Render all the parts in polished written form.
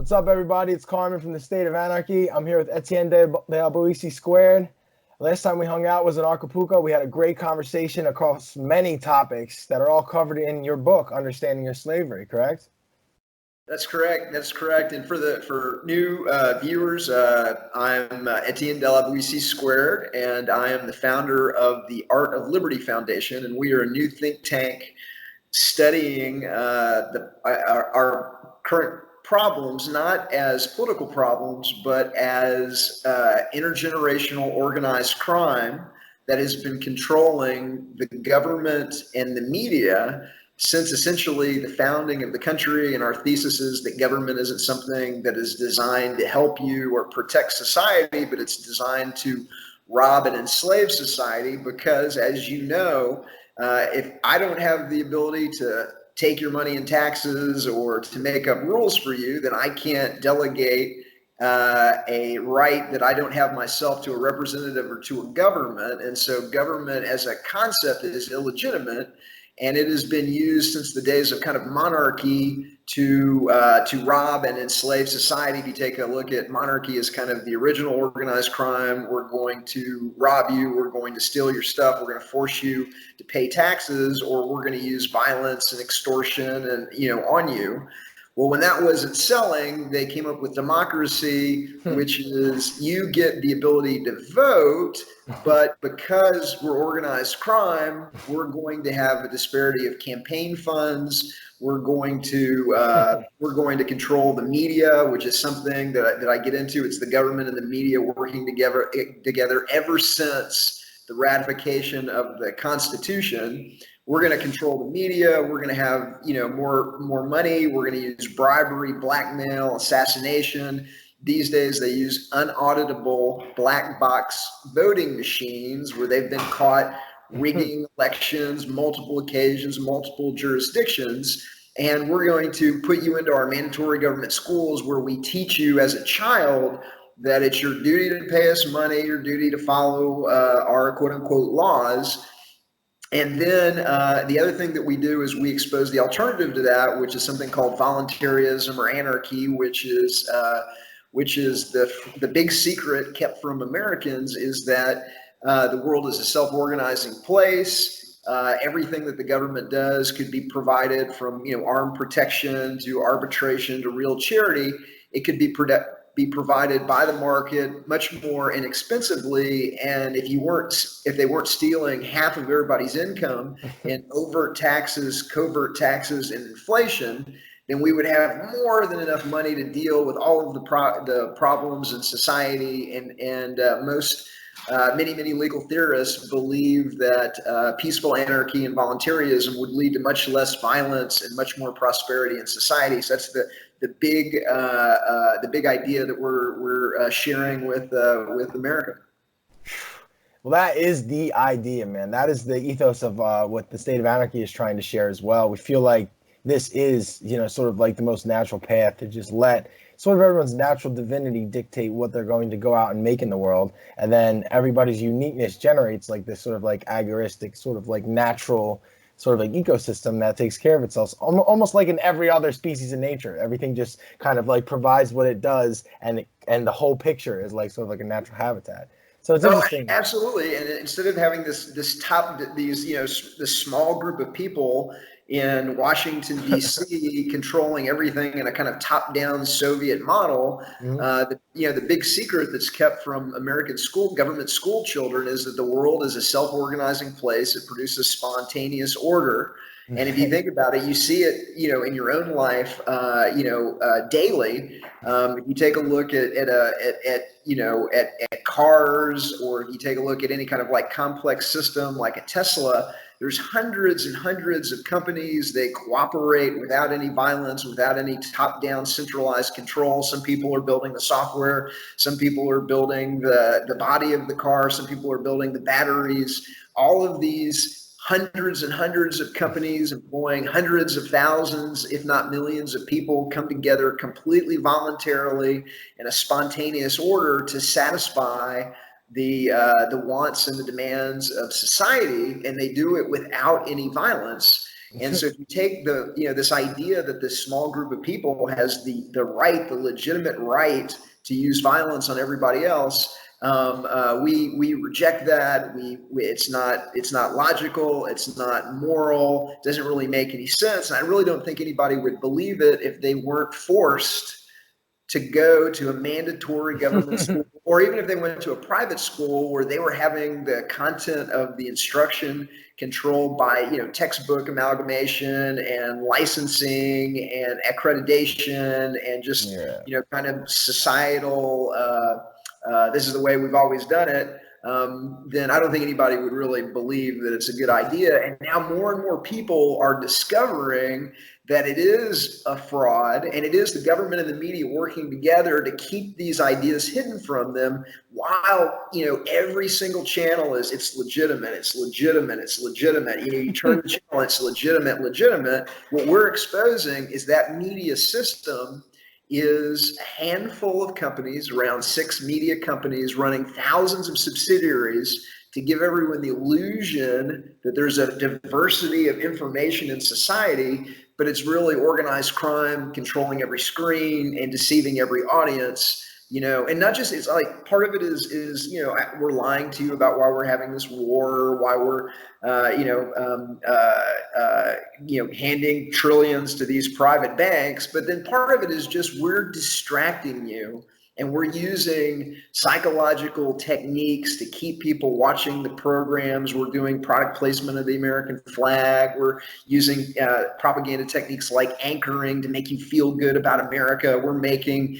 What's up, everybody? It's Carmen from the State of Anarchy. I'm here with Etienne De La Boetie squared. Last time we hung out was in Acapulco. We had a great conversation across many topics that are all covered in your book, Understanding Your Slavery, correct? That's correct. That's correct. And for new viewers, I'm Etienne De La Boetie squared, and I am the founder of the Art of Liberty Foundation, and we are a new think tank studying our current problems not as political problems, but as intergenerational organized crime that has been controlling the government and the media since essentially the founding of the country. And our thesis is that government isn't something that is designed to help you or protect society, but it's designed to rob and enslave society. Because, as you know, if I don't have the ability to take your money in taxes or to make up rules for you, then I can't delegate a right that I don't have myself to a representative or to a government. And so government as a concept is illegitimate, and it has been used since the days of kind of monarchy to rob and enslave society. If you take a look at monarchy as kind of the original organized crime, we're going to rob you, we're going to steal your stuff, we're going to force you to pay taxes, or we're going to use violence and extortion and on you. Well, when that wasn't selling, they came up with democracy, which is you get the ability to vote, but because we're organized crime, we're going to have a disparity of campaign funds. We're going to control the media, which is something that I get into. It's the government and the media working together ever since the ratification of the Constitution. We're going to control the media. We're going to have, more money. We're going to use bribery, blackmail, assassination. These days, they use unauditable black box voting machines where they've been caught rigging elections, multiple occasions, multiple jurisdictions. And we're going to put you into our mandatory government schools where we teach you as a child that it's your duty to pay us money, your duty to follow our quote unquote laws. And then the other thing that we do is we expose the alternative to that, which is something called volunteerism or anarchy, which is the big secret kept from Americans, is that the world is a self-organizing place. Everything that the government does could be provided from armed protection to arbitration to real charity. It could be provided by the market much more inexpensively. And if they weren't stealing half of everybody's income in overt taxes, covert taxes, and inflation, then we would have more than enough money to deal with all of the problems in society. And many legal theorists believe that peaceful anarchy and volunteerism would lead to much less violence and much more prosperity in society. So that's the big idea that we're sharing with America. Well, that is the idea, man. That is the ethos of what the State of Anarchy is trying to share as well. We feel like this is, sort of like the most natural path to just let sort of everyone's natural divinity dictate what they're going to go out and make in the world. And then everybody's uniqueness generates like this sort of like agoristic, sort of like natural sort of like ecosystem that takes care of itself, almost like in every other species in nature. Everything just kind of like provides what it does, and the whole picture is like sort of like a natural habitat. So it's interesting. Absolutely. And instead of having this small group of people in Washington, D.C. controlling everything in a kind of top-down Soviet model, the big secret that's kept from American government school children is that the world is a self-organizing place. It produces spontaneous order. And if you think about it, you see it, in your own life, daily. If you take a look at cars, or if you take a look at any kind of like complex system like a Tesla, there's hundreds and hundreds of companies. They cooperate without any violence, without any top-down centralized control. Some people are building the software. Some people are building the body of the car. Some people are building the batteries. All of these hundreds and hundreds of companies employing hundreds of thousands, if not millions of people, come together completely voluntarily in a spontaneous order to satisfy the wants and the demands of society, and they do it without any violence. And so if you take this idea that this small group of people has the legitimate right to use violence on everybody else, we reject that. It's not logical. It's not moral. It doesn't really make any sense. And I really don't think anybody would believe it if they weren't forced to go to a mandatory government school, or even if they went to a private school where they were having the content of the instruction controlled by, textbook amalgamation and licensing and accreditation and just, kind of societal, this is the way we've always done it. Then I don't think anybody would really believe that it's a good idea. And now more and more people are discovering that it is a fraud, and it is the government and the media working together to keep these ideas hidden from them, while every single channel it's legitimate, it's legitimate, it's legitimate. You turn the channel, it's legitimate. What we're exposing is that media system is a handful of companies, around 6 media companies running thousands of subsidiaries, to give everyone the illusion that there's a diversity of information in society, but it's really organized crime controlling every screen and deceiving every audience. And not just, it's like part of it is we're lying to you about why we're having this war, why we're handing trillions to these private banks, but then part of it is just we're distracting you. And we're using psychological techniques to keep people watching the programs. We're doing product placement of the American flag. We're using propaganda techniques like anchoring to make you feel good about America. We're making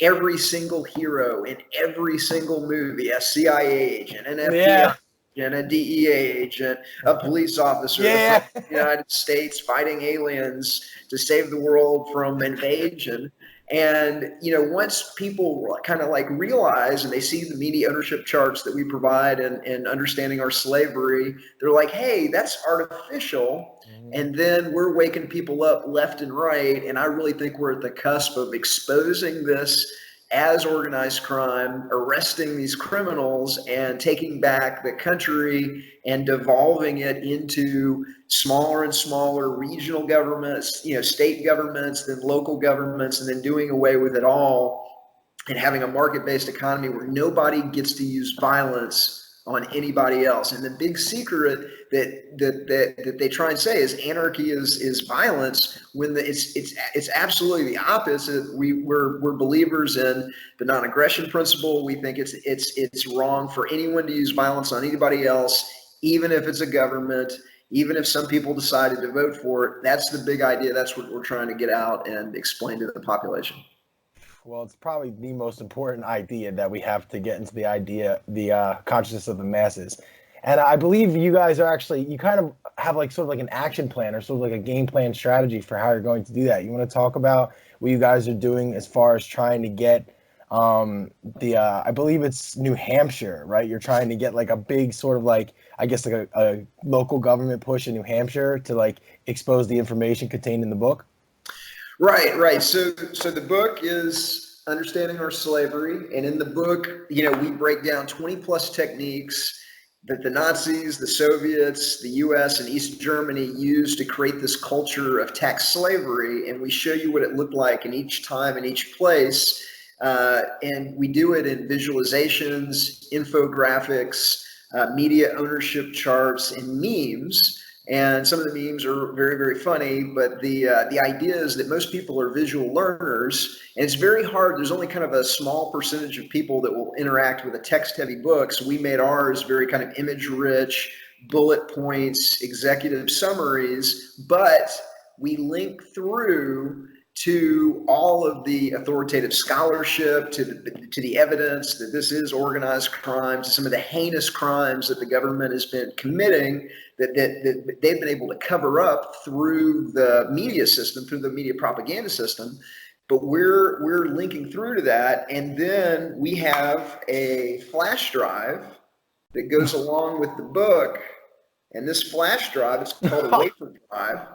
every single hero in every single movie a CIA agent, an FBI agent, a DEA agent, a police officer, the United States fighting aliens to save the world from invasion. And, once people kind of realize, and they see the media ownership charts that we provide and understanding our slavery, they're like, hey, that's artificial. And then we're waking people up left and right. And I really think we're at the cusp of exposing this as organized crime, arresting these criminals and taking back the country and devolving it into smaller and smaller regional governments, state governments, then local governments, and then doing away with it all and having a market-based economy where nobody gets to use violence on anybody else. And the big secret that they try and say is anarchy is violence, when it's absolutely the opposite. We're believers in the non-aggression principle. We think it's wrong for anyone to use violence on anybody else, even if it's a government, even if some people decided to vote for it. That's the big idea. That's what we're trying to get out and explain to the population. Well, it's probably the most important idea that we have to get into the consciousness of the masses. And I believe you guys are you kind of have sort of an action plan, or sort of a game plan strategy for how you're going to do that. You want to talk about what you guys are doing as far as trying to get I believe it's New Hampshire, right? You're trying to get a big sort of a local government push in New Hampshire to expose the information contained in the book. Right. So the book is Understanding Our Slavery. And in the book, we break down 20 plus techniques that the Nazis, the Soviets, the US, and East Germany used to create this culture of tax slavery. And we show you what it looked like in each time, in each place. And we do it in visualizations, infographics, media ownership charts, and memes. And some of the memes are very, very funny, but the idea is that most people are visual learners, and it's very hard. There's only kind of a small percentage of people that will interact with a text-heavy book. So we made ours very kind of image-rich, bullet points, executive summaries, but we link through to all of the authoritative scholarship, to the evidence that this is organized crime, to some of the heinous crimes that the government has been committing, that they've been able to cover up through the media system, through the media propaganda system. But we're linking through to that, and then we have a flash drive that goes along with the book, and this flash drive, it's called a wafer drive.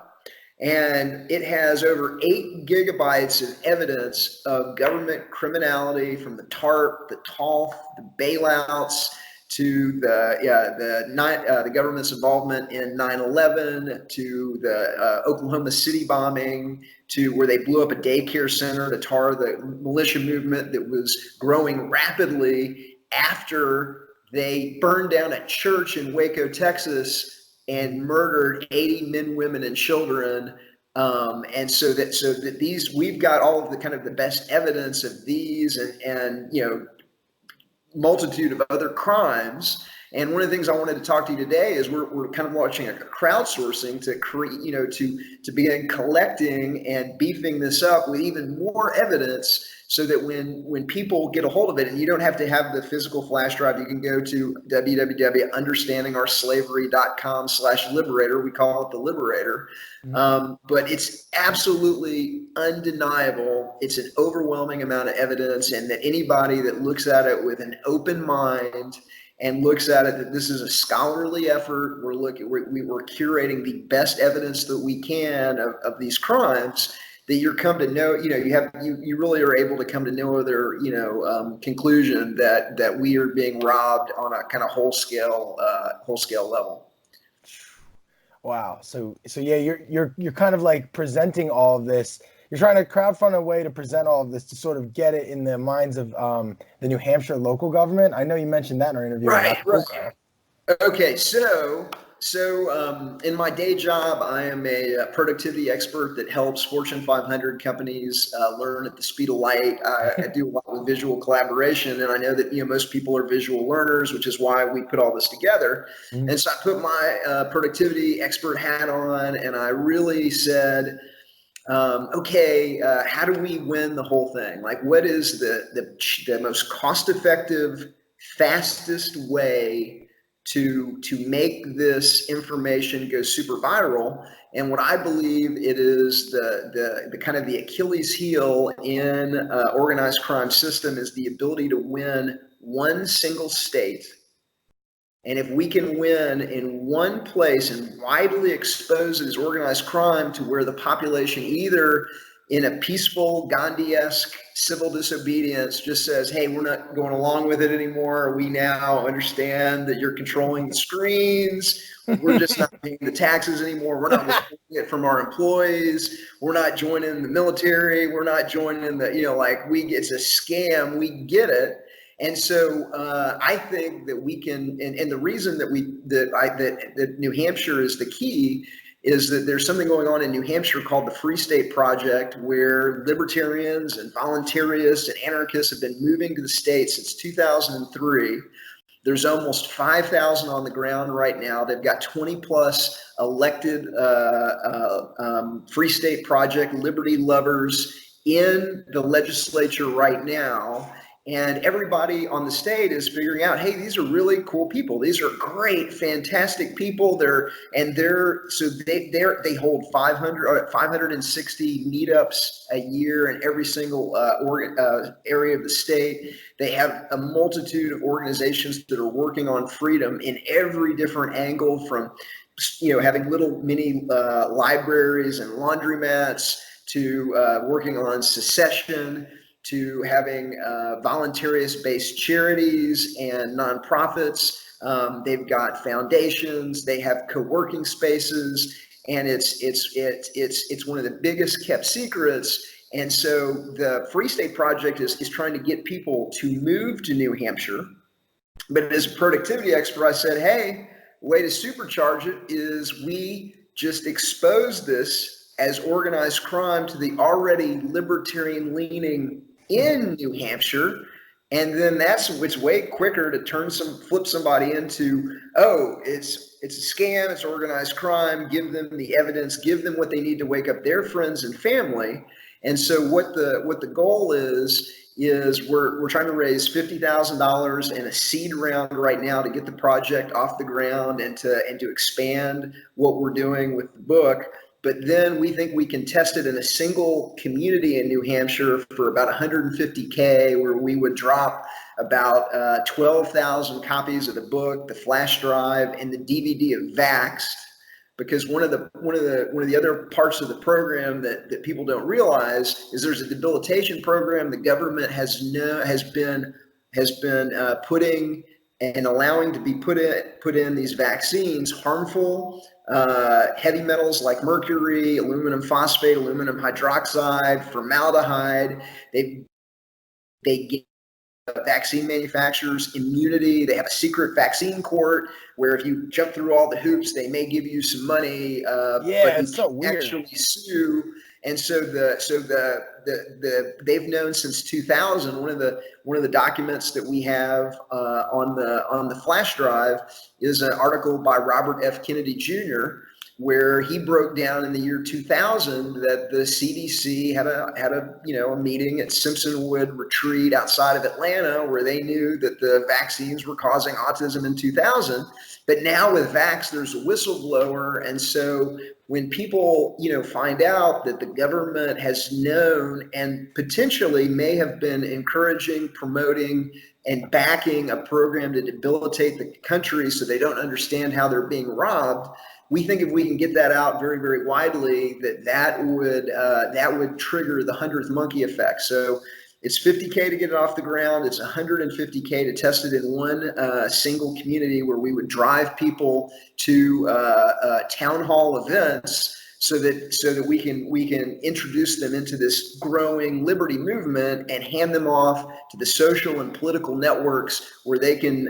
And it has over 8 gigabytes of evidence of government criminality, from the TARP, the TOLF, the bailouts, to the government's involvement in 9/11, to the Oklahoma City bombing, to where they blew up a daycare center to tar the militia movement that was growing rapidly after they burned down a church in Waco, Texas, and murdered 80 men, women, and children. And so that these, we've got all of the kind of the best evidence of these and multitude of other crimes. And one of the things I wanted to talk to you today is we're kind of launching a crowdsourcing to create, to begin collecting and beefing this up with even more evidence, so that when people get a hold of it, and you don't have to have the physical flash drive, you can go to www.understandingourslavery.com/liberator. We call it the Liberator. But it's absolutely undeniable. It's an overwhelming amount of evidence, and that anybody that looks at it with an open mind and looks at it that this is a scholarly effort, we're curating the best evidence that we can of these crimes, that you're come to know, you really are able to come to no other, conclusion that we are being robbed on a kind of whole scale level. Wow. So yeah, you're kind of like presenting all of this. You're trying to crowdfund a way to present all of this to sort of get it in the minds of the New Hampshire local government. I know you mentioned that in our interview. Right. Okay. So in my day job, I am a productivity expert that helps Fortune 500 companies learn at the speed of light. I do a lot with visual collaboration, and I know that most people are visual learners, which is why we put all this together. Mm-hmm. And so I put my productivity expert hat on, and I really said, okay, how do we win the whole thing? Like, what is the most cost-effective, fastest way to make this information go super viral? And what I believe it is the kind of the Achilles heel in organized crime system is the ability to win one single state. And if we can win in one place and widely expose it as organized crime to where the population, either in a peaceful Gandhi-esque civil disobedience, just says, hey, we're not going along with it anymore. We now understand that you're controlling the screens. We're just not paying the taxes anymore. We're not withholding it from our employees. We're not joining the military. We're not joining it's a scam. We get it. And so I think that we can, and the reason that New Hampshire is the key is that there's something going on in New Hampshire called the Free State Project, where libertarians and voluntarists and anarchists have been moving to the state since 2003. There's almost 5,000 on the ground right now. They've got 20 plus elected Free State Project liberty lovers in the legislature right now. And everybody on the state is figuring out, hey, these are really cool people. These are great, fantastic people. They hold 560 meetups a year in every single area of the state. They have a multitude of organizations that are working on freedom in every different angle, from having little mini libraries and laundromats to working on secession, to having voluntarist-based charities and nonprofits. They've got foundations. They have co-working spaces, and it's one of the biggest kept secrets. And so the Free State Project is trying to get people to move to New Hampshire. But as a productivity expert, I said, hey, way to supercharge it is we just expose this as organized crime to the already libertarian-leaning in New Hampshire, and then it's way quicker to flip somebody into, oh, it's a scam, it's organized crime. Give them the evidence, give them what they need to wake up their friends and family. And so what the goal is we're trying to raise $50,000 in a seed round right now to get the project off the ground and to expand what we're doing with the book. But then we think we can test it in a single community in New Hampshire for about $150K, where we would drop about 12,000 copies of the book, the flash drive, and the DVD of Vaxxed. Because one of the other parts of the program that people don't realize is there's a debilitation program the government has been putting and allowing to be put in these vaccines harmful heavy metals like mercury, aluminum phosphate, aluminum hydroxide, formaldehyde. They give vaccine manufacturers immunity. They have a secret vaccine court where if you jump through all the hoops, they may give you some money, but you it's so can't weird. actually sue. And so they've known since 2000. One of the documents that we have on the flash drive is an article by Robert F. Kennedy Jr., where he broke down in the year 2000 that the CDC had a meeting at Simpsonwood Retreat outside of Atlanta, where they knew that the vaccines were causing autism in 2000. But now with Vax, there's a whistleblower, and so when people find out that the government has known and potentially may have been encouraging, promoting, and backing a program to debilitate the country so they don't understand how they're being robbed, we think if we can get that out very, very widely, that would trigger the 100th monkey effect. So it's $50K to get it off the ground. It's $150K to test it in one single community, where we would drive people to town hall events so that we can introduce them into this growing liberty movement and hand them off to the social and political networks where they can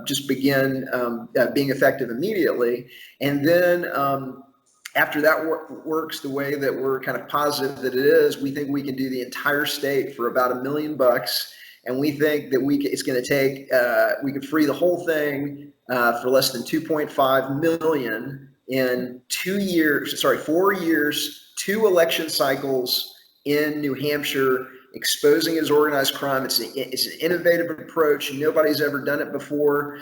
just begin being effective immediately. And then after that works the way that we're kind of positive that it is, we think we can do the entire state for about $1 million. And we think that it's going to take, we could free the whole thing for less than 2.5 million in 4 years, 2 election cycles in New Hampshire, exposing his organized crime. It's an innovative approach. Nobody's ever done it before.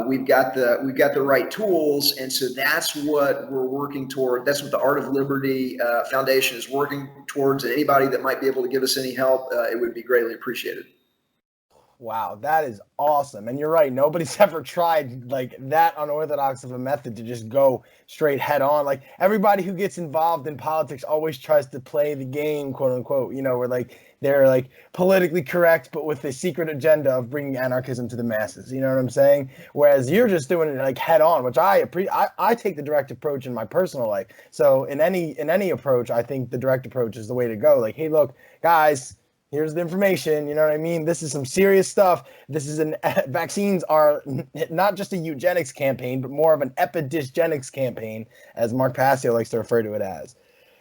We've got the right tools, and so that's what we're working toward. That's what the Art of Liberty Foundation is working towards. And anybody that might be able to give us any help, it would be greatly appreciated. Wow, that is awesome. And you're right. Nobody's ever tried like that unorthodox of a method to just go straight head on. Like everybody who gets involved in politics always tries to play the game, quote unquote, where like they're like politically correct, but with a secret agenda of bringing anarchism to the masses. You know what I'm saying? Whereas you're just doing it like head on, which I take the direct approach in my personal life. So in any approach, I think the direct approach is the way to go. Like, hey, look, guys, here's the information. You know what I mean? This is some serious stuff. Vaccines are not just a eugenics campaign, but more of an epidysgenics campaign, as Mark Passio likes to refer to it as.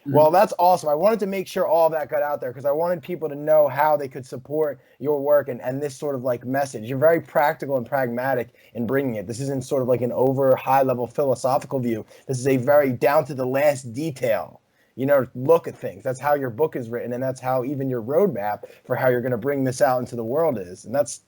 Mm-hmm. Well, that's awesome. I wanted to make sure all that got out there because I wanted people to know how they could support your work and this sort of like message. You're very practical and pragmatic in bringing it. This isn't sort of like an over high level philosophical view. This is a very down to the last detail look at things. That's how your book is written, and that's how even your roadmap for how you're going to bring this out into the world is. And that's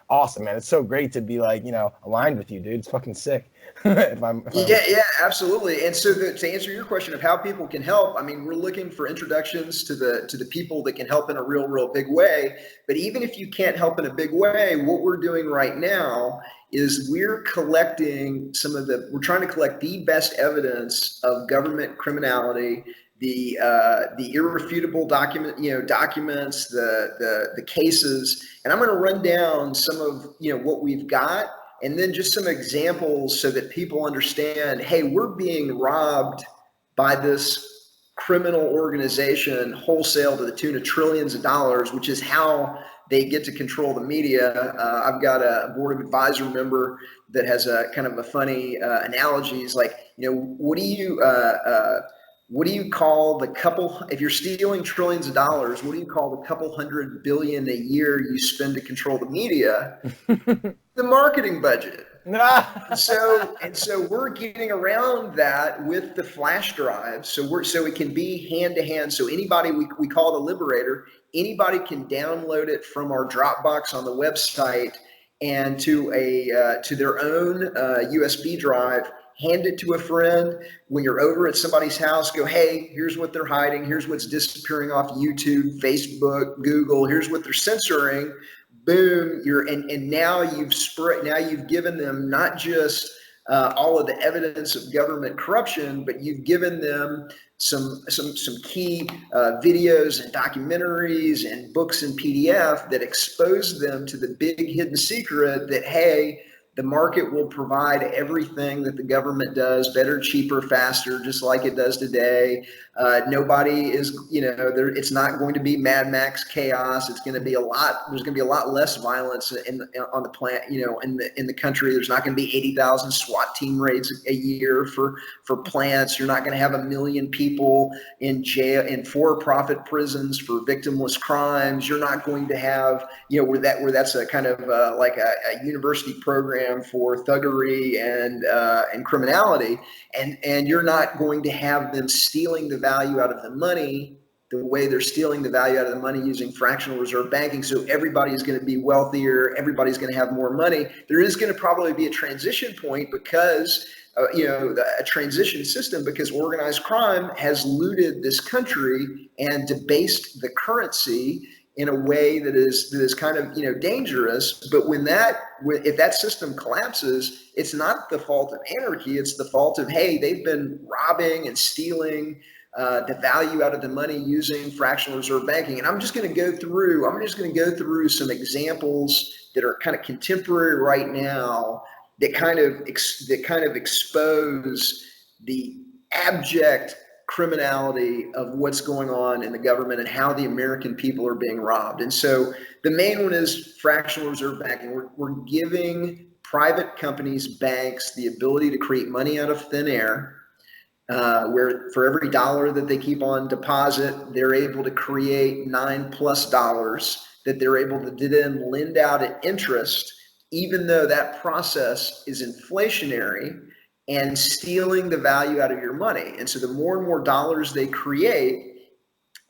awesome, man. It's so great to be like, aligned with you, dude. It's fucking sick. Yeah, absolutely. And so to answer your question of how people can help, I mean, we're looking for introductions to the people that can help in a real big way. But even if you can't help in a big way, what we're doing right now is we're trying to collect the best evidence of government criminality, the irrefutable documents, the cases, and I'm going to run down some of what we've got, and then just some examples so that people understand, hey, we're being robbed by this criminal organization wholesale to the tune of trillions of dollars, which is how they get to control the media. I've got a board of advisor member that has a kind of a funny analogy. He's like, what do you call the couple, if you're stealing trillions of dollars, what do you call the couple $100 billion a year you spend to control the media? The marketing budget. So we're getting around that with the flash drive. So it can be hand to hand. So anybody, we call it a Liberator, anybody can download it from our Dropbox on the website and to their own USB drive, hand it to a friend. When you're over at somebody's house, go, hey, here's what they're hiding. Here's what's disappearing off YouTube, Facebook, Google. Here's what they're censoring. Boom, now you've given them not just all of the evidence of government corruption, but you've given them some key videos and documentaries and books and PDF that expose them to the big hidden secret that, hey, the market will provide everything that the government does better, cheaper, faster, just like it does today. Nobody is, it's not going to be Mad Max chaos. It's going to be there's going to be a lot less violence on the planet, in the country. There's not going to be 80,000 SWAT team raids a year for plants. You're not going to have 1 million people in jail, in for-profit prisons for victimless crimes. You're not going to have, where that's a kind of like a university program for thuggery and criminality, and you're not going to have them stealing the value out of the money the way they're stealing the value out of the money using fractional reserve banking. So everybody's going to be wealthier, everybody's going to have more money. There is going to probably be a transition point because a transition system, because organized crime has looted this country and debased the currency in a way that is kind of dangerous. But if that system collapses, it's not the fault of anarchy. It's the fault of, hey, they've been robbing and stealing the value out of the money using fractional reserve banking. And I'm just going to go through some examples that are kind of contemporary right now that kind of expose the abject criminality of what's going on in the government and how the American people are being robbed. And so the main one is fractional reserve banking. We're giving private companies, banks, the ability to create money out of thin air, where for every dollar that they keep on deposit, they're able to create $9+ that they're able to then lend out at interest, even though that process is inflationary and stealing the value out of your money. And so the more and more dollars they create,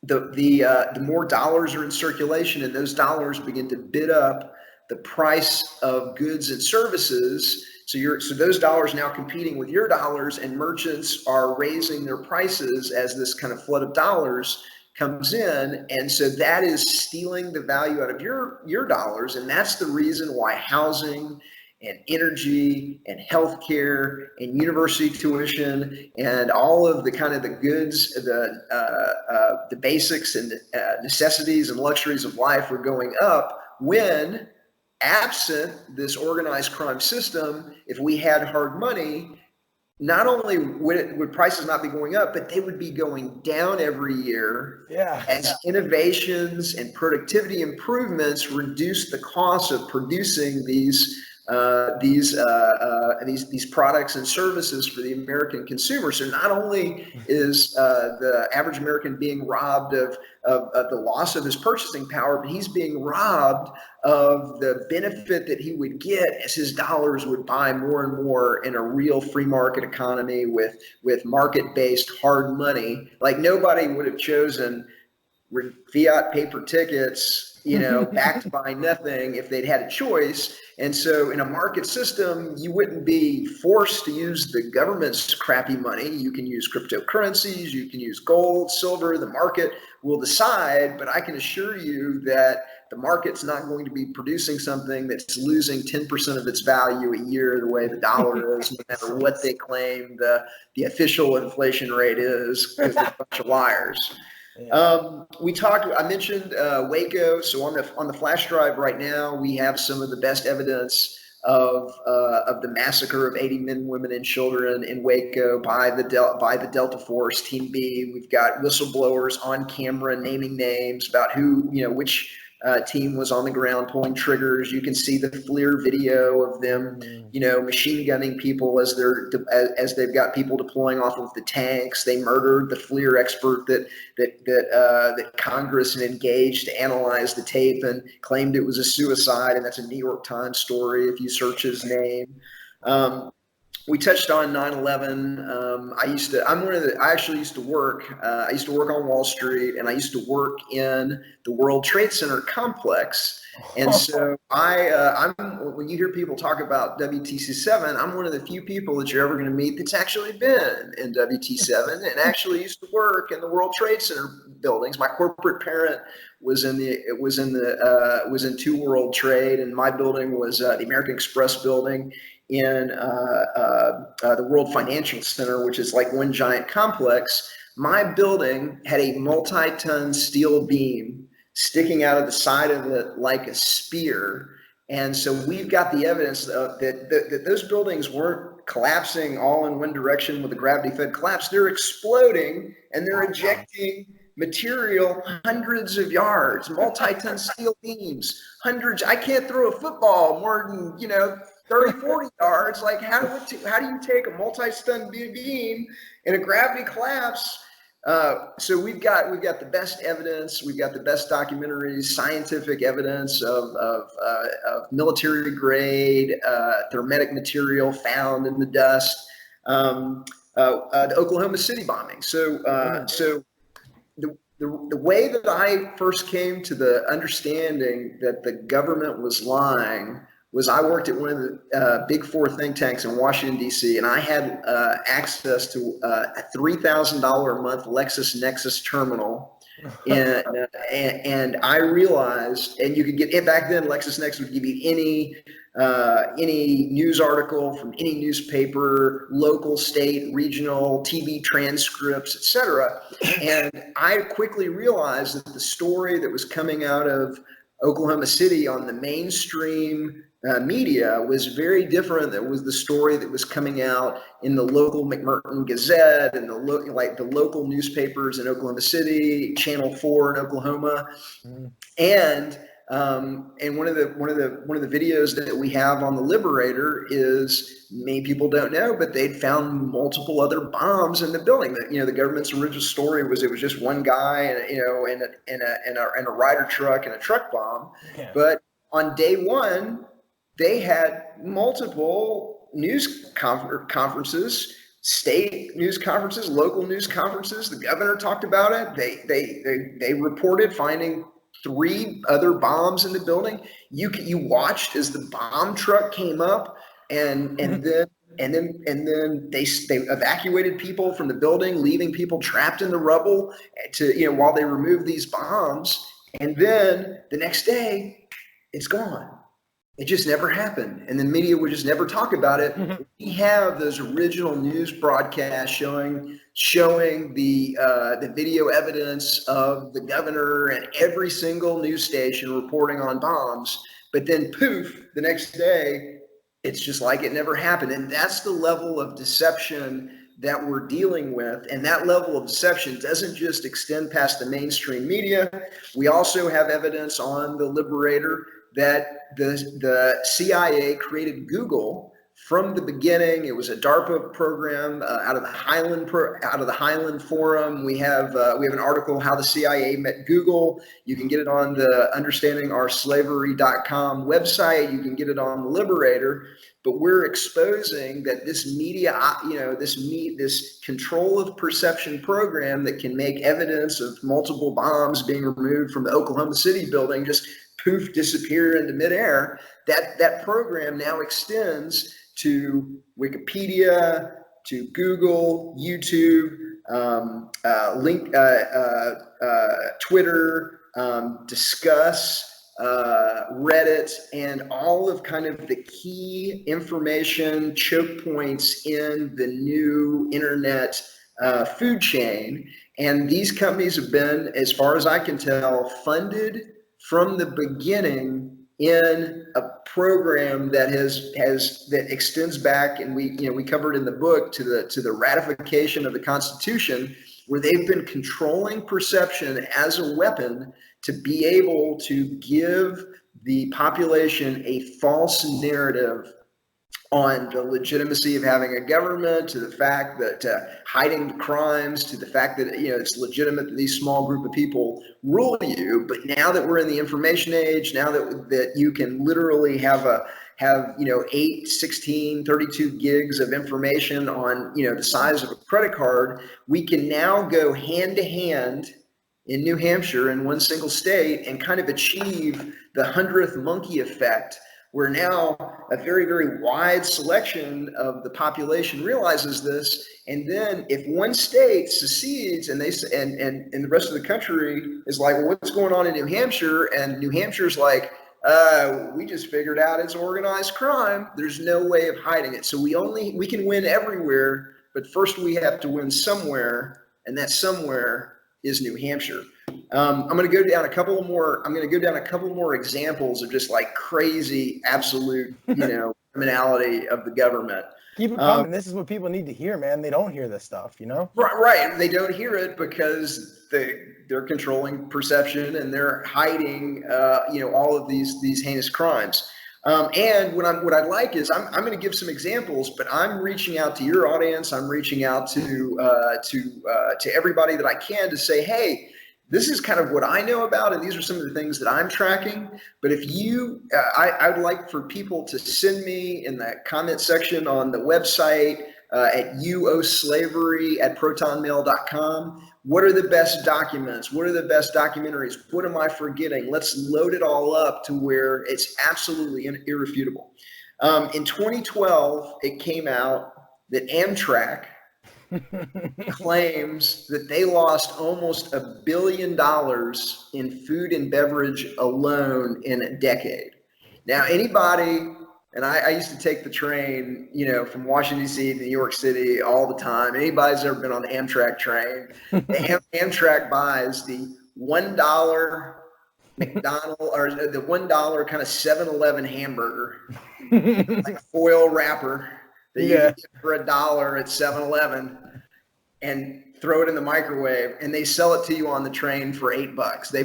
the more dollars are in circulation, and those dollars begin to bid up the price of goods and services. So those dollars now competing with your dollars, and merchants are raising their prices as this kind of flood of dollars comes in. And so that is stealing the value out of your dollars. And that's the reason why housing and energy and healthcare and university tuition and all of the kind of the goods, the basics and necessities and luxuries of life are going up, when absent this organized crime system, if we had hard money, not only would prices not be going up, but they would be going down every year. Yeah. As innovations and productivity improvements reduce the cost of producing these products and services for the American consumer. So not only is the average American being robbed of the loss of his purchasing power, but he's being robbed of the benefit that he would get as his dollars would buy more and more in a real free market economy with market-based hard money. Like, nobody would have chosen fiat paper tickets, backed by nothing if they'd had a choice. And so in a market system, you wouldn't be forced to use the government's crappy money. You can use cryptocurrencies, you can use gold, silver, the market will decide. But I can assure you that the market's not going to be producing something that's losing 10% of its value a year the way the dollar is, no matter what they claim the official inflation rate is, because they're a bunch of liars. I mentioned Waco. So on the flash drive right now, we have some of the best evidence of the massacre of 80 men, women, and children in Waco by the Delta Force Team B. We've got whistleblowers on camera naming names about which team was on the ground pulling triggers. You can see the FLIR video of them, machine gunning people as they've got people deploying off of the tanks. They murdered the FLIR expert that Congress had engaged to analyze the tape and claimed it was a suicide, and that's a New York Times story if you search his name. We touched on 9/11. I actually used to work on Wall Street, and I used to work in the World Trade Center complex. And so when you hear people talk about WTC7, I'm one of the few people that you're ever going to meet that's actually been in WT7 and actually used to work in the World Trade Center buildings. My corporate parent was in Two World Trade, and my building was the American Express building in the World Financial Center, which is like one giant complex. My building had a multi-ton steel beam sticking out of the side of it like a spear. And so we've got the evidence that those buildings weren't collapsing all in one direction with a gravity-fed collapse. They're exploding and they're ejecting material hundreds of yards, multi-ton steel beams, hundreds. I can't throw a football more than, 30, 40 yards. Like how do you take a multi-ton beam in a gravity collapse? So we've got the best evidence, we've got the best documentaries, scientific evidence of military grade thermetic material found in the dust. The Oklahoma City bombing. So the way that I first came to the understanding that the government was lying was I worked at one of the big four think tanks in Washington, D.C., and I had access to a $3,000 a month LexisNexis terminal. And I realized, and you could get it back then, LexisNexis would give you any news article from any newspaper, local, state, regional, TV transcripts, etc. And I quickly realized that the story that was coming out of Oklahoma City on the mainstream media was very different. That was the story that was coming out in the local McMurton Gazette and the local newspapers in Oklahoma City, Channel 4 in Oklahoma, and one of the videos that we have on the Liberator is, many people don't know, but they'd found multiple other bombs in the building. That, the government's original story was it was just one guy and a Ryder truck and a truck bomb. Yeah. But on day one, they had multiple news conferences, state news conferences, local news conferences. The governor talked about it. They reported finding 3 other bombs in the building. You watched as the bomb truck came up, and then they evacuated people from the building, leaving people trapped in the rubble while they removed these bombs. And then the next day, it's gone. It just never happened, and the media would just never talk about it. We have those original news broadcasts showing the video evidence of the governor and every single news station reporting on bombs. But then, poof, the next day, it's just like it never happened. And that's the level of deception that we're dealing with. And that level of deception doesn't just extend past the mainstream media. We also have evidence on the Liberator that the CIA created Google from the beginning. It was a DARPA program out of the Highland Forum. We have an article, How the CIA Met Google. You can get it on the understandingourslavery.com website. You can get it on the Liberator. But we're exposing that this media, this control of perception program that can make evidence of multiple bombs being removed from the Oklahoma City building just poof, disappear into midair. That program now extends to Wikipedia, to Google, YouTube, Twitter, Discuss, Reddit, and all of kind of the key information choke points in the new internet food chain. And these companies have been, as far as I can tell, funded from the beginning in a program that that extends back, and we covered in the book, to the ratification of the Constitution, where they've been controlling perception as a weapon to be able to give the population a false narrative on the legitimacy of having a government, to the fact that hiding crimes, to the fact that it's legitimate that these small group of people rule you. But now that we're in the information age, now that you can literally have 8, 16, 32 gigs of information on the size of a credit card, we can now go hand to hand in New Hampshire in one single state and kind of achieve the 100th monkey effect, where now a very, very wide selection of the population realizes this. And then if one state secedes and the rest of the country is like, well, what's going on in New Hampshire? And New Hampshire's like, we just figured out it's organized crime. There's no way of hiding it. So we can win everywhere, but first we have to win somewhere. and that somewhere is New Hampshire. I'm going to go down a couple more examples of just like crazy, absolute, criminality of the government. Keep it coming. This is what people need to hear, man. They don't hear this stuff, Right. They don't hear it because they're controlling perception and they're hiding, all of these heinous crimes. And what I'd like is I'm going to give some examples, but I'm reaching out to your audience. I'm reaching out to everybody that I can to say, hey, this is kind of what I know about, and these are some of the things that I'm tracking. But if you, I'd like for people to send me in the comment section on the website at uoslavery@protonmail.com. What are the best documents? What are the best documentaries? What am I forgetting? Let's load it all up to where it's absolutely irrefutable. In 2012, it came out that Amtrak claims that they lost almost $1 billion in food and beverage alone in a decade. Now, anybody, and I used to take the train, from Washington, D.C. to New York City all the time. Anybody's ever been on the Amtrak train, Amtrak buys the $1 McDonald's or the $1 kind of 7-Eleven hamburger, like foil wrapper that you can get for $1 at 7-Eleven, and throw it in the microwave, and they sell it to you on the train for $8. They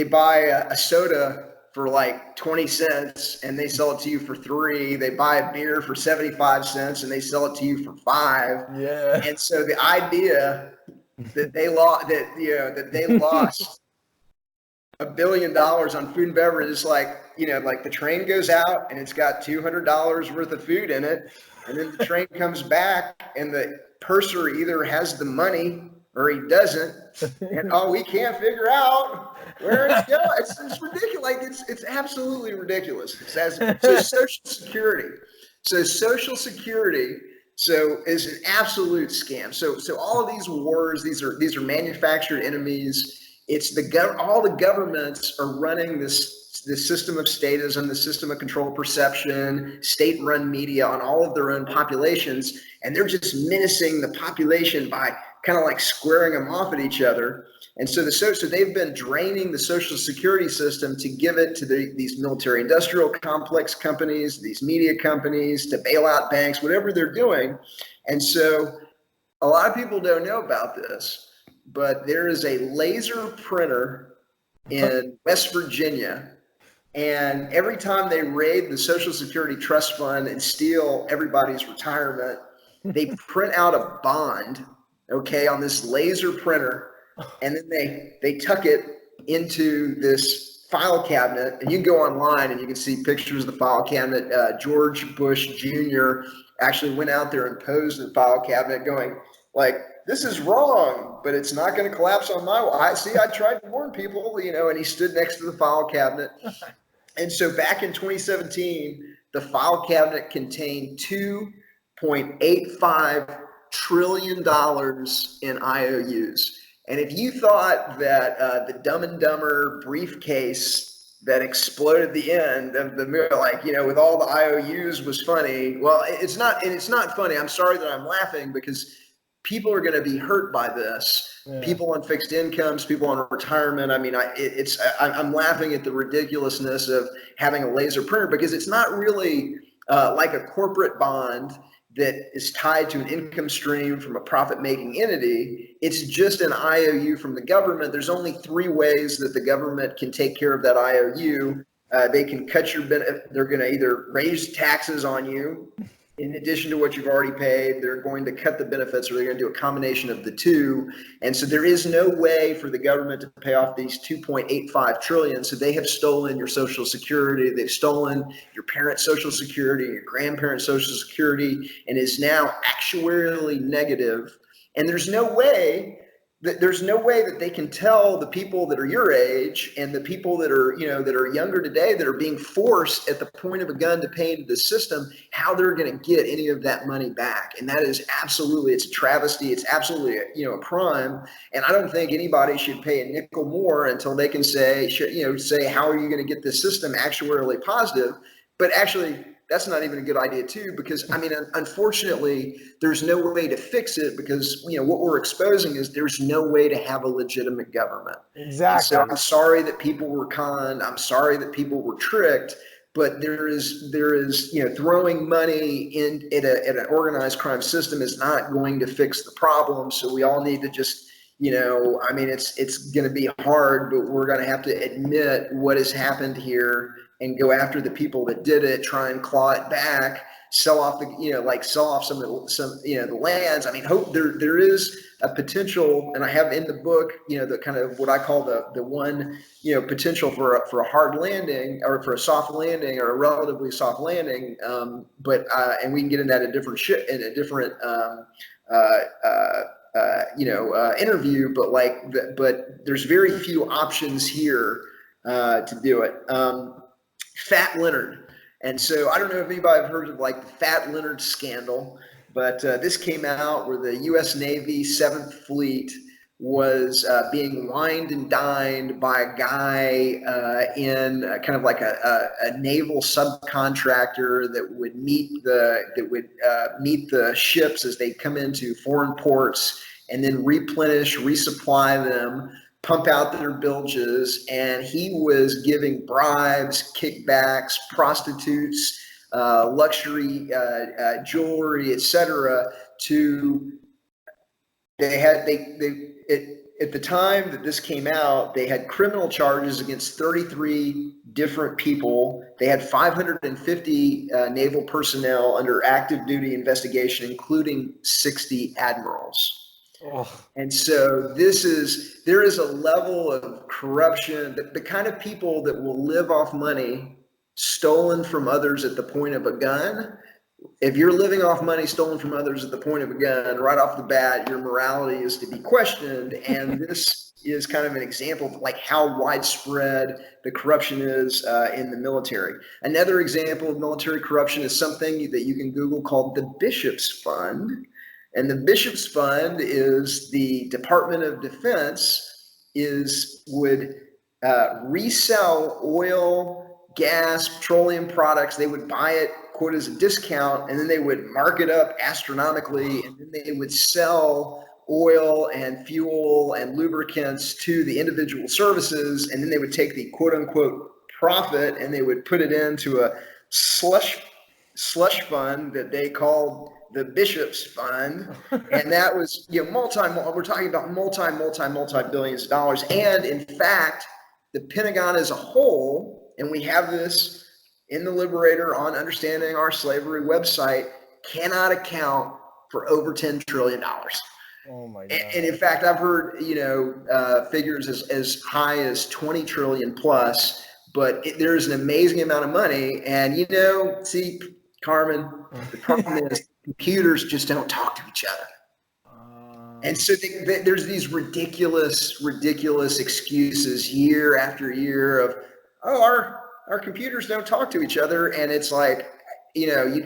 buy a soda for like 20 cents and they sell it to you for $3. They buy a beer for 75 cents and they sell it to you for $5. Yeah. And so the idea that they lost $1 billion on food and beverage is like, like the train goes out and it's got $200 worth of food in it. And then the train comes back and the purser either has the money or he doesn't. And we can't figure out where it's going. It's ridiculous. Like it's absolutely ridiculous. So Social Security. So Social Security is an absolute scam. So all of these wars, these are manufactured enemies. It's all the governments are running this system of statism, the system of control perception, state-run media on all of their own populations, and they're just menacing the population by kind of like squaring them off at each other. And so they've been draining the Social Security system to give it to these military-industrial complex companies, these media companies, to bail out banks, whatever they're doing. And so a lot of people don't know about this, but there is a laser printer in West Virginia. And every time they raid the Social Security Trust Fund and steal everybody's retirement, they print out a bond, on this laser printer, and then they tuck it into this file cabinet. And you can go online and you can see pictures of the file cabinet. George Bush Jr. actually went out there and posed in the file cabinet going like, this is wrong, but it's not going to collapse on my wall. I tried to warn people, and he stood next to the file cabinet. And so back in 2017, the file cabinet contained $2.85 trillion in IOUs. And if you thought that the Dumb and Dumber briefcase that exploded at the end of the movie, with all the IOUs was funny, well, it's not, and it's not funny. I'm sorry that I'm laughing because people are going to be hurt by this. Yeah. People on fixed incomes, people on retirement. I mean, I'm laughing at the ridiculousness of having a laser printer because it's not really like a corporate bond that is tied to an income stream from a profit-making entity. It's just an IOU from the government. There's only 3 ways that the government can take care of that IOU. They can cut your benefit. They're going to either raise taxes on you in addition to what you've already paid. They're going to cut the benefits, or they're going to do a combination of the two. And so there is no way for the government to pay off these $2.85 trillion. So they have stolen your Social Security. They've stolen your parents' Social Security, your grandparents' Social Security, and is now actuarially negative. And there's no way that they can tell the people that are your age and the people that are, that are younger today, that are being forced at the point of a gun to pay into the system, how they're going to get any of that money back. And that is absolutely, it's a travesty. It's absolutely, a crime. And I don't think anybody should pay a nickel more until they can say, how are you going to get this system actuarially positive? But actually, that's not even a good idea too, because I mean, unfortunately, there's no way to fix it because, you know, what we're exposing is there's no way to have a legitimate government. Exactly. And so I'm sorry that people were conned. I'm sorry that people were tricked. But there is, you know, throwing money in at an organized crime system is not going to fix the problem. So we all need to just, you know, I mean, it's going to be hard, but we're going to have to admit what has happened here and go after the people that did it, try and claw it back, sell off the, you know, like sell off some, you know, the lands. I mean, hope there is a potential, and I have in the book, you know, the kind of what I call the one, you know, potential for a hard landing or for a soft landing or a relatively soft landing. But and we can get into that in a different interview. But but there's very few options here to do it. Fat Leonard. And so I don't know if anybody have heard of like the Fat Leonard scandal, but this came out where the U.S. Navy 7th Fleet was being wined and dined by a guy in kind of like a naval subcontractor that would meet the ships as they come into foreign ports and then replenish, resupply them, pump out their bilges, and he was giving bribes, kickbacks, prostitutes, luxury jewelry, etc. to at the time that this came out, they had criminal charges against 33 different people. They had 550 naval personnel under active duty investigation, including 60 admirals. Oh. And so there is a level of corruption, the kind of people that will live off money stolen from others at the point of a gun. If you're living off money stolen from others at the point of a gun, right off the bat, your morality is to be questioned. And this is kind of an example of like how widespread the corruption is in the military. Another example of military corruption is something that you can Google called the Bishop's Fund. And the Bishop's Fund is the Department of Defense would resell oil, gas, petroleum products. They would buy it, quote, as a discount, and then they would mark it up astronomically, and then they would sell oil and fuel and lubricants to the individual services, and then they would take the quote unquote profit and they would put it into a slush fund that they called the Bishop's Fund. And that was, you know, we're talking about multi-billions of dollars. And in fact, the Pentagon as a whole, and we have this in the Liberator on Understanding Our Slavery website, cannot account for over $10 trillion. Oh my God. And in fact, I've heard, you know, figures as high as 20 trillion plus, but there's an amazing amount of money. And, you know, see, Carmen, the problem is computers just don't talk to each other. And so there's these ridiculous excuses year after year of, oh, our computers don't talk to each other. And it's like, you know,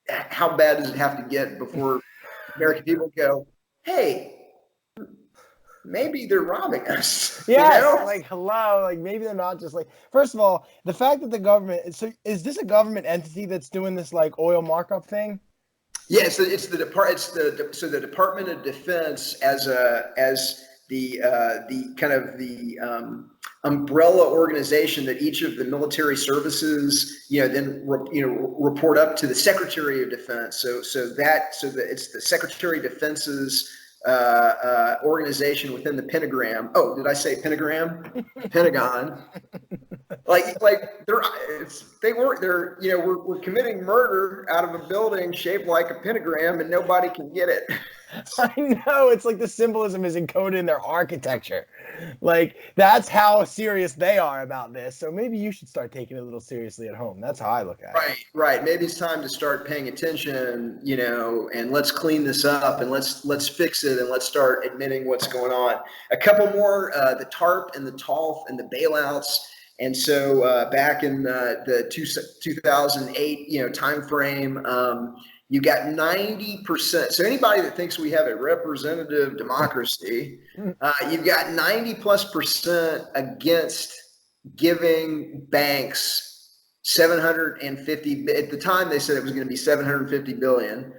how bad does it have to get before American people go, hey, maybe they're robbing us? Yeah, you know? like, hello, like maybe they're not just like, first of all, the fact that the government, so is this a government entity that's doing this like oil markup thing? Yeah, so it's the Department of Defense as the kind of the umbrella organization that each of the military services, you know, then report up to the Secretary of Defense. So it's the Secretary of Defense's organization within the pentagram. Oh, did I say pentagram? Pentagon. Like they're you know, we're committing murder out of a building shaped like a pentagram and nobody can get it. I know, it's like the symbolism is encoded in their architecture. Like that's how serious they are about this. So maybe you should start taking it a little seriously at home. That's how I look at it. Right. Maybe it's time to start paying attention, you know, and let's clean this up and let's fix it and let's start admitting what's going on. A couple more, the TARP and the TALF and the bailouts. And so back in the 2008, you know, time frame, you got 90%. So anybody that thinks we have a representative democracy, you've got 90+% against giving banks 750, at the time they said it was going to be 750 billion.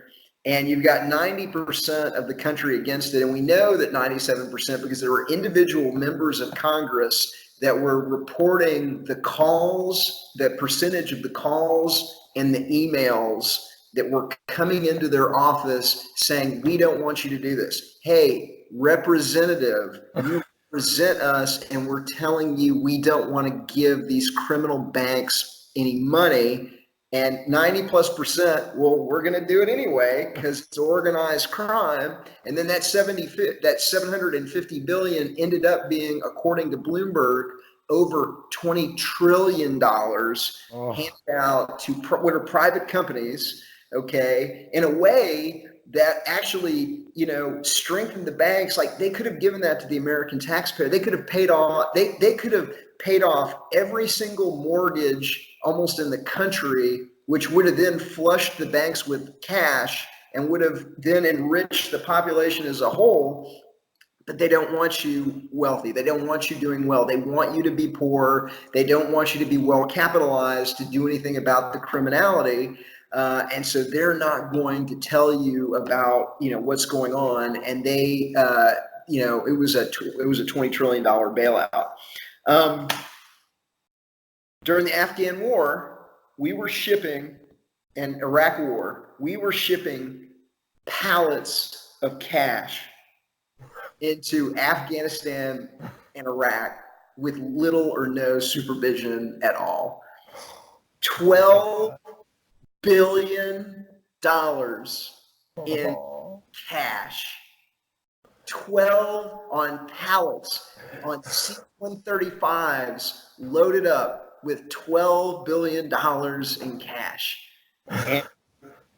And you've got 90% of the country against it. And we know that 97% because there were individual members of Congress that were reporting the calls, the percentage of the calls and the emails that were coming into their office saying, we don't want you to do this. Hey, representative, you represent us and we're telling you we don't want to give these criminal banks any money. And 90+%, well, we're going to do it anyway because it's organized crime. And then that 750 billion ended up being, according to Bloomberg, over $20 trillion handed out to what are private companies, okay, in a way that actually, strengthened the banks. Like they could have given that to the American taxpayer. They could have paid off, they could have paid off every single mortgage almost in the country, which would have then flushed the banks with cash and would have then enriched the population as a whole. But they don't want you wealthy. They don't want you doing well. They want you to be poor. They don't want you to be well capitalized to do anything about the criminality. And so they're not going to tell you about, what's going on. And they, it was a $20 trillion bailout. During the Afghan war, we were shipping, and Iraq war, we were shipping pallets of cash into Afghanistan and Iraq with little or no supervision at all. $12 billion in cash. 12 on pallets, on C-135s loaded up with $12 billion in cash. And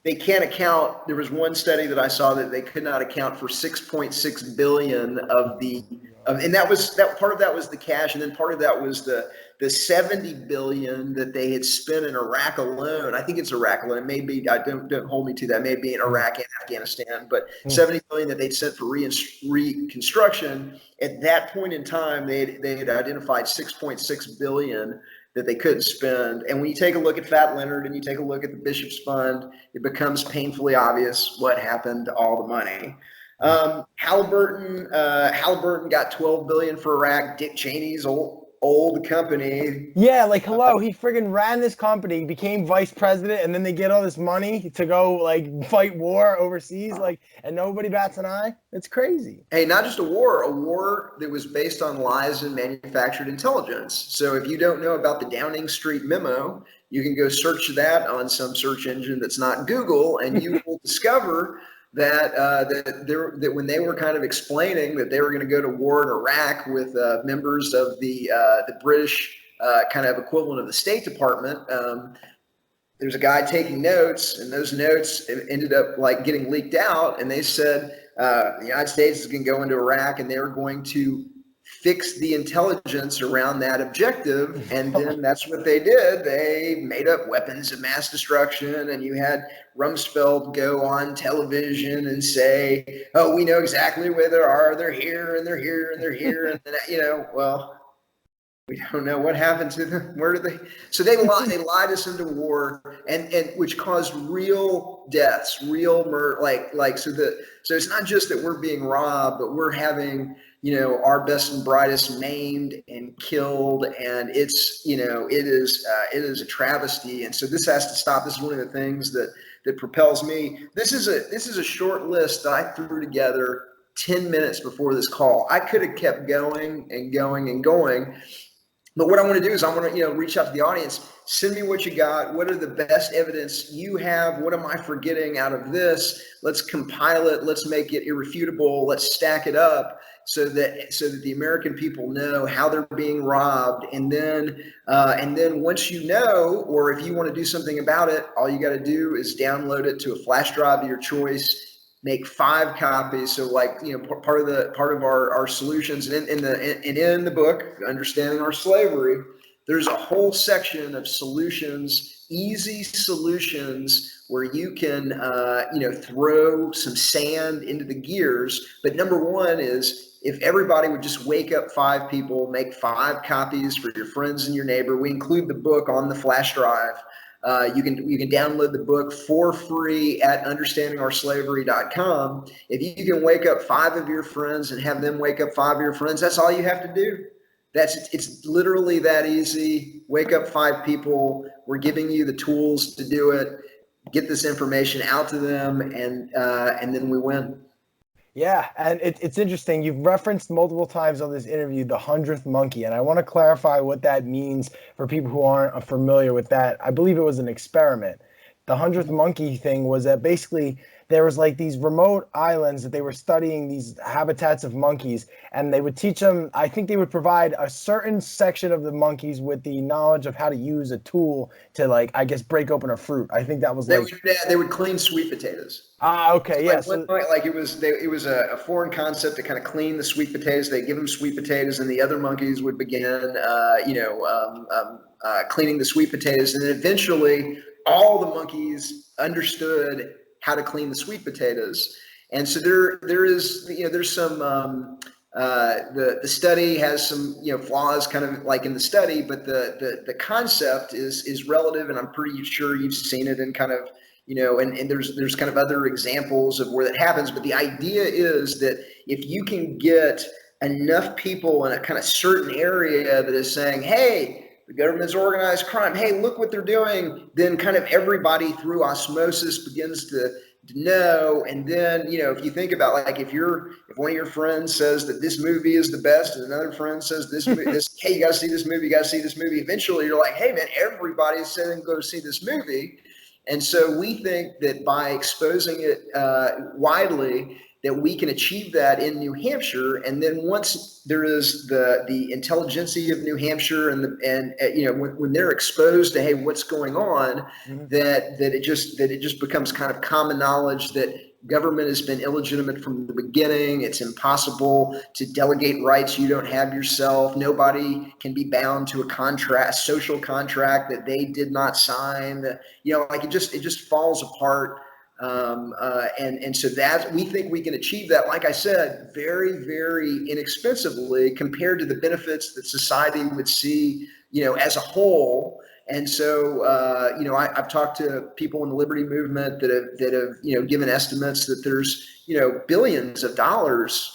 they can't account. There was one study that I saw that they could not account for 6.6 billion and that part of that was the cash. And then part of that was the 70 billion that they had spent in Iraq alone. I think it's Iraq alone. It may be, don't hold me to that. It may be in Iraq and Afghanistan, but 70 billion that they'd sent for reconstruction. At that point in time, they had identified 6.6 billion that they couldn't spend. And when you take a look at Fat Leonard and you take a look at the Bishop's Fund, it becomes painfully obvious what happened to all the money. Halliburton got 12 billion for Iraq. Dick Cheney's old company. Yeah, like hello, he friggin' ran this company, became vice president, and then they get all this money to go like fight war overseas, like, and nobody bats an eye. It's crazy. Hey, not just a war that was based on lies and manufactured intelligence. So if you don't know about the Downing Street memo, you can go search that on some search engine that's not Google, and you will discover that when they were kind of explaining that they were going to go to war in Iraq with members of the British kind of equivalent of the State Department, there's a guy taking notes, and those notes ended up like getting leaked out, and they said the United States is going to go into Iraq, and they were going to fix the intelligence around that objective. And then that's what they did. They made up weapons of mass destruction, and you had Rumsfeld go on television and say, oh, we know exactly where they are. They're here and they're here and they're here. And then, well, we don't know what happened to them. Where did they? So they lied us into war, and which caused real deaths, real murder. So it's not just that we're being robbed, but we're having our best and brightest maimed and killed, and it is a travesty. And so this has to stop. This is one of the things that propels me. This is a short list that I threw together 10 minutes before this call. I could have kept going and going and going. But what I want to do is I want to, reach out to the audience. Send me what you got. What are the best evidence you have? What am I forgetting out of this? Let's compile it. Let's make it irrefutable. Let's stack it up so that the American people know how they're being robbed. And then once you know, or if you want to do something about it, all you got to do is download it to a flash drive of your choice. Make 5 copies. So part of our solutions and in the book, Understanding Our Slavery, there's a whole section of solutions, easy solutions where you can, throw some sand into the gears. But number one is if everybody would just wake up 5 people, make 5 copies for your friends and your neighbor. We include the book on the flash drive. You can download the book for free at understandingourslavery.com. If you can wake up 5 of your friends and have them wake up 5 of your friends, that's all you have to do. It's literally that easy. Wake up 5 people. We're giving you the tools to do it. Get this information out to them, and then we win. Yeah, and it's interesting. You've referenced multiple times on this interview the 100th monkey, and I want to clarify what that means for people who aren't familiar with that. I believe it was an experiment. The 100th monkey thing was that basically there was like these remote islands that they were studying these habitats of monkeys, and they would teach them, I think they would provide a certain section of the monkeys with the knowledge of how to use a tool to, like, I guess, break open a fruit. I think that was they would clean sweet potatoes. Okay, yeah. Like it was a foreign concept to kind of clean the sweet potatoes. They give them sweet potatoes, and the other monkeys would begin, cleaning the sweet potatoes, and then eventually all the monkeys understood how to clean the sweet potatoes. And so there is, there's some the study has some flaws kind of like in the study, but the concept is relative, and I'm pretty sure you've seen it in kind of and there's kind of other examples of where that happens. But the idea is that if you can get enough people in a kind of certain area that is saying, hey, the government's organized crime, hey, look what they're doing, then kind of everybody through osmosis begins to know. And then, if you think about, like, if one of your friends says that this movie is the best, and another friend says hey, you got to see this movie, eventually you're like, hey man, everybody's saying go see this movie. And so we think that by exposing it widely, that we can achieve that in New Hampshire. And then once there is the intelligentsia of New Hampshire, and when they're exposed to, hey, what's going on, that it just becomes kind of common knowledge that government has been illegitimate from the beginning. It's impossible to delegate rights you don't have yourself. Nobody can be bound to a social contract that they did not sign. It just falls apart. And so that we think we can achieve that, like I said, very, very inexpensively compared to the benefits that society would see, as a whole. And so, I've talked to people in the liberty movement that have given estimates that there's, billions of dollars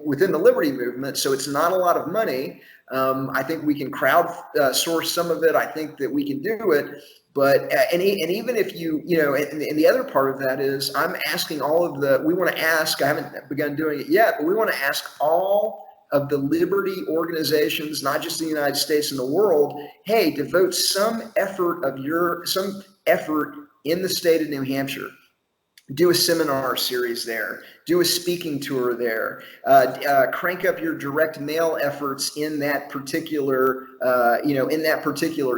within the liberty movement. So it's not a lot of money. I think we can crowd source some of it. I think that we can do it. But and even if and the other part of that is, I'm asking we want to ask, I haven't begun doing it yet, but we want to ask all of the liberty organizations, not just in the United States and the world, hey, devote some effort in the state of New Hampshire. Do a seminar series there, do a speaking tour there, crank up your direct mail efforts in that particular,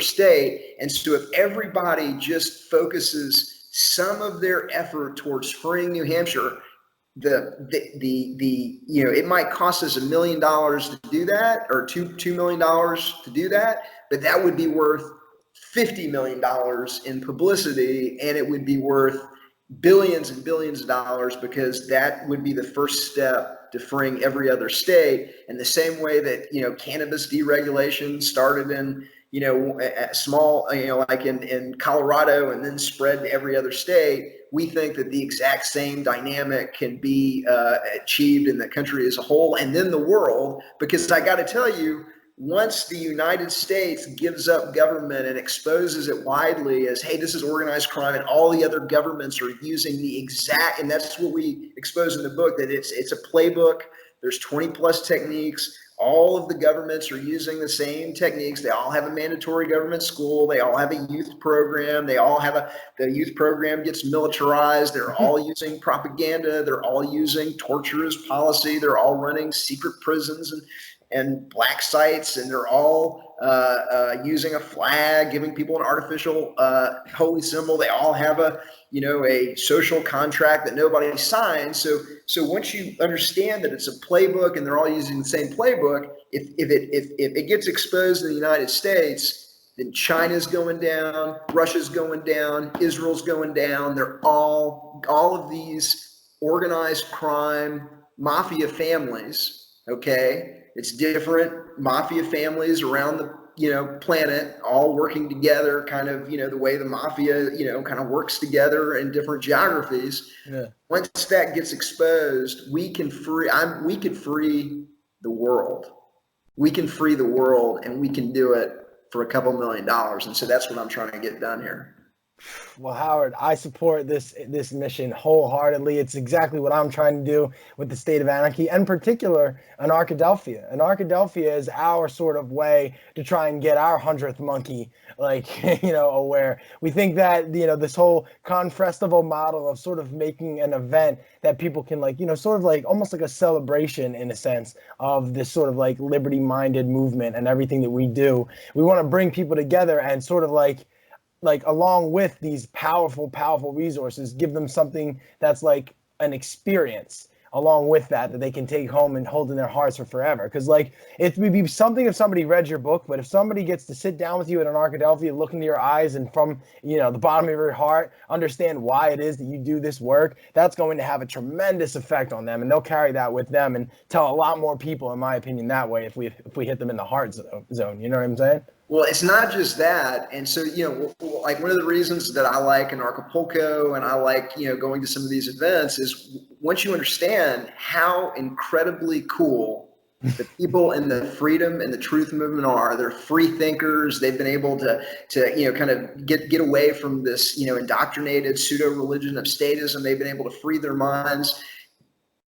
state. And so if everybody just focuses some of their effort towards freeing New Hampshire, it might cost us $1 million to do that, or $2 million to do that, but that would be worth $50 million in publicity, and it would be worth billions and billions of dollars, because that would be the first step to freeing every other state. And the same way that cannabis deregulation started in small, like in Colorado, and then spread to every other state, we think that the exact same dynamic can be achieved in the country as a whole, and then the world. Because I got to tell you, once the United States gives up government and exposes it widely as, hey, this is organized crime, and all the other governments are using the exact, and that's what we expose in the book, that it's a playbook. There's 20 plus techniques. All of the governments are using the same techniques. They all have a mandatory government school. They all have a youth program. The youth program gets militarized. They're all using propaganda. They're all using torture as policy. They're all running secret prisons and black sites, and they're all using a flag, giving people an artificial holy symbol. They all have a social contract that nobody signs. So once you understand that it's a playbook and they're all using the same playbook, if it gets exposed in the United States, then China's going down, Russia's going down, Israel's going down. They're all of these organized crime mafia families, okay? It's different mafia families around the, planet, all working together, kind of, the way the mafia, kind of works together in different geographies. Yeah. Once that gets exposed, we could free the world. We can free the world, and we can do it for a couple $1 million. And so that's what I'm trying to get done here. Well, Howard, I support this mission wholeheartedly. It's exactly what I'm trying to do with the State of Anarchy, and in particular, Anarchadelphia. Anarchadelphia is our sort of way to try and get our 100th monkey, aware. We think that, this whole Con Festival model of sort of making an event that people can sort of almost like a celebration in a sense of this sort of liberty-minded movement and everything that we do. We want to bring people together and sort of along with these powerful resources, give them something that's like an experience along with that they can take home and hold in their hearts for forever. Because it would be something if somebody read your book, but if somebody gets to sit down with you at Anarchadelphia, look into your eyes, and from the bottom of your heart understand why it is that you do this work, that's going to have a tremendous effect on them, and they'll carry that with them and tell a lot more people, in my opinion, that way if we hit them in the heart zone. You know what I'm saying? Well, it's not just that. And so, one of the reasons that I like Anarchapulco and I like, going to some of these events is once you understand how incredibly cool the people in the freedom and the truth movement are. They're free thinkers. They've been able to kind of get away from this, indoctrinated pseudo religion of statism. They've been able to free their minds,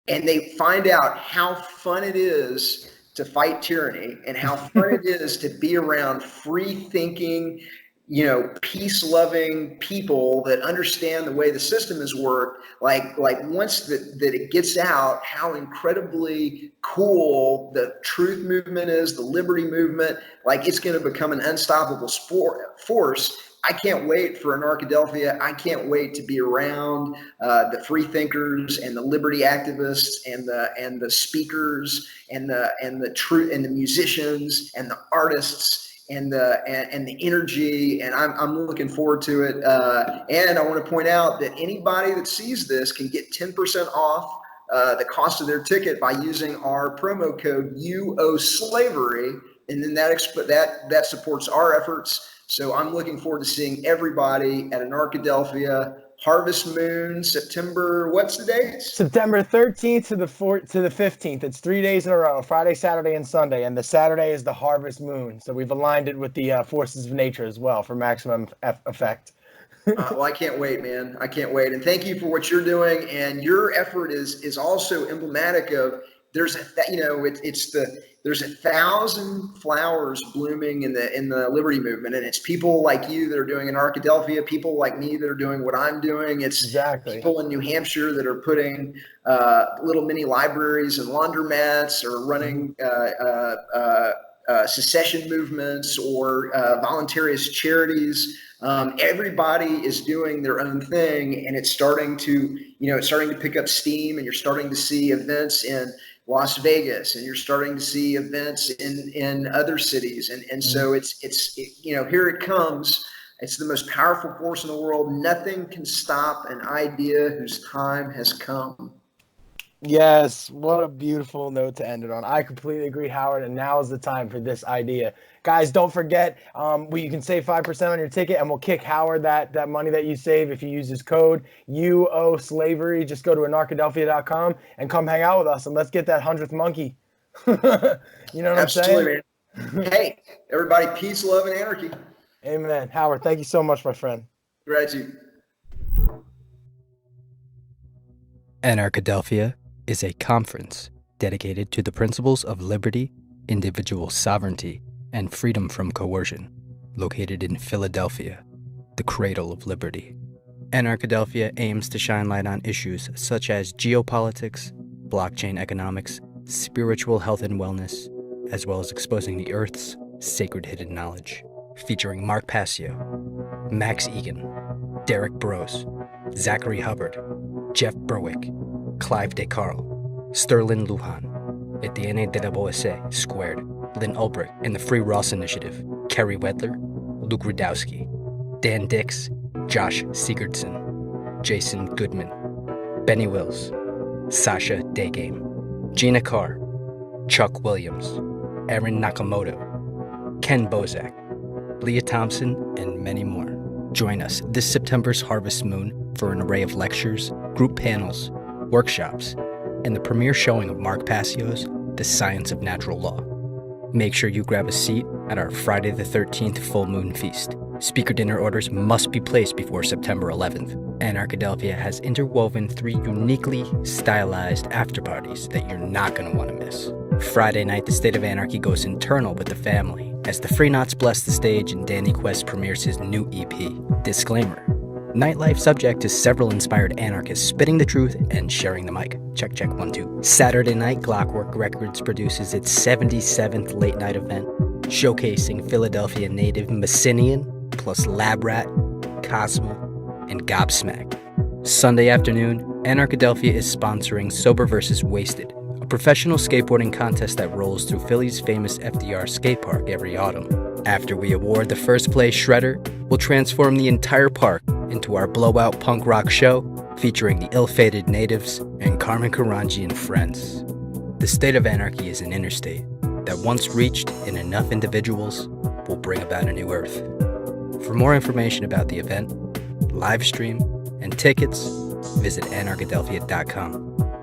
and they find out how fun it is to fight tyranny and how fun it is to be around free thinking, peace-loving people that understand the way the system has worked. Like once that it gets out, how incredibly cool the truth movement is, the liberty movement, it's going to become an unstoppable force. I can't wait for Anarchadelphia. I can't wait to be around the free thinkers and the liberty activists and the speakers and the truth and the musicians and the artists and the energy. And I'm looking forward to it. And I want to point out that anybody that sees this can get 10% off the cost of their ticket by using our promo code UOSlavery, and then that supports our efforts. So I'm looking forward to seeing everybody at Anarchadelphia. Harvest Moon, September, what's the date? September 13th to the 15th. It's 3 days in a row, Friday, Saturday, and Sunday. And the Saturday is the Harvest Moon. So we've aligned it with the forces of nature as well for maximum effect. Well, I can't wait, man. I can't wait. And thank you for what you're doing. And your effort is also emblematic of there's 1,000 flowers blooming in the liberty movement, and it's people like you that are doing Anarchadelphia, people like me that are doing what I'm doing. It's exactly people in New Hampshire that are putting little mini libraries and laundromats, or running secession movements or voluntarist charities. Everybody is doing their own thing, and it's starting to pick up steam, and you're starting to see events in Las Vegas, and you're starting to see events in other cities. And so it's here it comes. It's the most powerful force in the world. Nothing can stop an idea whose time has come. Yes, what a beautiful note to end it on. I completely agree, Howard, and now is the time for this idea. Guys, don't forget, you can save 5% on your ticket, and we'll kick Howard that money that you save if you use this code UOSlavery. Just go to anarchadelphia.com and come hang out with us, and let's get that 100th monkey. You know what Absolutely, I'm saying? Hey, everybody, peace, love, and anarchy. Amen. Howard, thank you so much, my friend. Gratitude. Anarchadelphia is a conference dedicated to the principles of liberty, individual sovereignty, and freedom from coercion, located in Philadelphia, the cradle of liberty. Anarchadelphia aims to shine light on issues such as geopolitics, blockchain economics, spiritual health and wellness, as well as exposing the Earth's sacred hidden knowledge. Featuring Mark Passio, Max Egan, Derek Brose, Zachary Hubbard, Jeff Berwick, Clive DeCarl, Sterling Lujan, Etienne De La Boetie Squared, Lynn Ulbrich and the Free Ross Initiative, Kerry Wedler, Luke Rudowski, Dan Dix, Josh Sigurdson, Jason Goodman, Benny Wills, Sasha Daygame, Gina Carr, Chuck Williams, Aaron Nakamoto, Ken Bozak, Leah Thompson, and many more. Join us this September's Harvest Moon for an array of lectures, group panels, workshops, and the premiere showing of Mark Passio's The Science of Natural Law. Make sure you grab a seat at our Friday the 13th full moon feast. Speaker dinner orders must be placed before September 11th. Anarchadelphia has interwoven 3 uniquely stylized after-parties that you're not going to want to miss. Friday night, the State of Anarchy goes internal with the family as the Freenots bless the stage and Danny Quest premieres his new EP. Disclaimer: nightlife subject to several inspired anarchists spitting the truth and sharing the mic. Check, 1, 2. Saturday night, Clockwork Records produces its 77th late night event, showcasing Philadelphia native Messinian, plus Lab Rat, Cosmo, and Gobsmack. Sunday afternoon, Anarchadelphia is sponsoring Sober vs. Wasted, a professional skateboarding contest that rolls through Philly's famous FDR skate park every autumn. After we award the first place shredder, we'll transform the entire park into our blowout punk rock show featuring the Ill-Fated Natives and Carmen Karanji and friends. The State of Anarchy is an interstate that once reached in enough individuals will bring about a new earth. For more information about the event, live stream, and tickets, visit anarchadelphia.com.